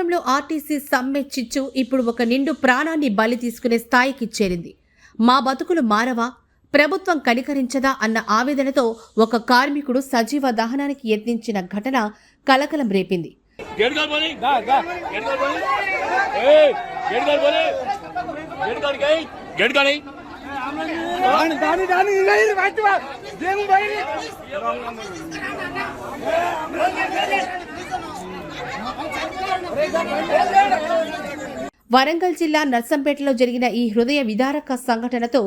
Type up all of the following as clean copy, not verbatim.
రాష్ట్రంలో ఆర్టీసీ సమ్మె చిచ్చు ఇప్పుడు ఒక నిండు ప్రాణాన్ని బలి తీసుకునే స్థాయికి చేరింది. మా బతుకులు మారవా, ప్రభుత్వం కనికరించదా అన్న ఆవేదనతో ఒక కార్మికుడు సజీవ దహనానికి యత్నించిన ఘటన కలకలం రేపింది. వరంగల్ జిల్లా నర్సంపేటలో జరిగిన ఈ హృదయ విదారక సంఘటనతో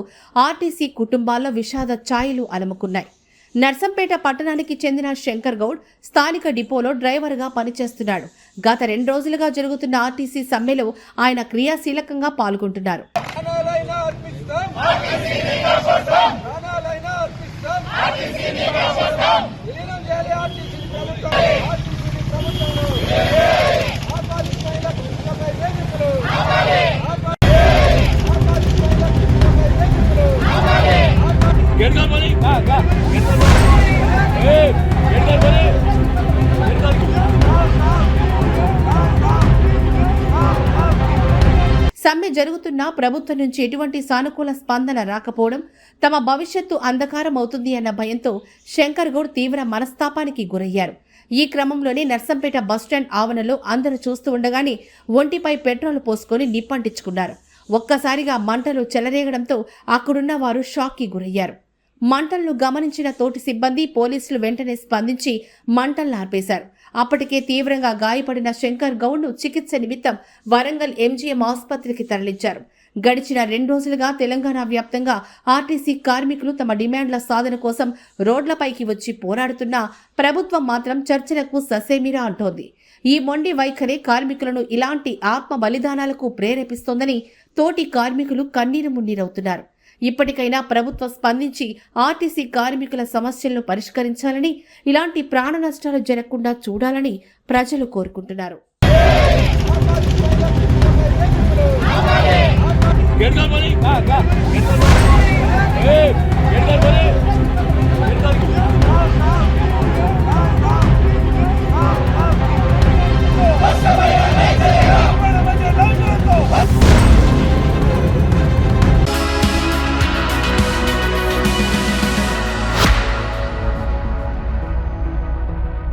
ఆర్టీసీ కుటుంబాల్లో విషాద ఛాయలు అలముకున్నాయి. నర్సంపేట పట్టణానికి చెందిన శంకర్ గౌడ్ స్థానిక డిపోలో డ్రైవర్గా పనిచేస్తున్నాడు. గత 2 రోజులుగా జరుగుతున్న ఆర్టీసీ సమ్మెలో ఆయన క్రియాశీలకంగా పాల్గొంటున్నారు. సమ్మె జరుగుతున్నా ప్రభుత్వం నుంచి ఎటువంటి సానుకూల స్పందన రాకపోవడం తమ భవిష్యత్తు అంధకారం అవుతుంది అన్న భయంతో శంకర్ గౌడ్ తీవ్ర మనస్తాపానికి గురయ్యారు. ఈ క్రమంలోనే నర్సంపేట బస్టాండ్ ఆవరణలో అందరూ చూస్తూ ఉండగానే ఒంటిపై పెట్రోల్ పోసుకొని నిప్పంటించుకున్నారు. ఒక్కసారిగా మంటలు చెలరేగడంతో అక్కడున్న వారు షాక్కి గురయ్యారు. మంటలను గమనించిన తోటి సిబ్బంది, పోలీసులు వెంటనే స్పందించి మంటలను ఆర్పేశారు. అప్పటికే తీవ్రంగా గాయపడిన శంకర్ గౌడ్ను చికిత్స నిమిత్తం వరంగల్ ఎంజీఎం ఆసుపత్రికి తరలించారు. గడిచిన 2 రోజులుగా తెలంగాణ వ్యాప్తంగా ఆర్టీసీ కార్మికులు తమ డిమాండ్ల సాధన కోసం రోడ్లపైకి వచ్చి పోరాడుతున్నా ప్రభుత్వం మాత్రం చర్చలకు ససేమిరా అంటోంది. ఈ మొండి వైఖరే కార్మికులను ఇలాంటి ఆత్మ బలిదానాలకు ప్రేరేపిస్తోందని తోటి కార్మికులు కన్నీరు మున్నీరవుతున్నారు. ఇప్పటికైనా ప్రభుత్వం స్పందించి ఆర్టీసీ కార్మికుల సమస్యలను పరిష్కరించాలని, ఇలాంటి ప్రాణ నష్టాలు జరగకుండా చూడాలని ప్రజలు కోరుకుంటున్నారు. get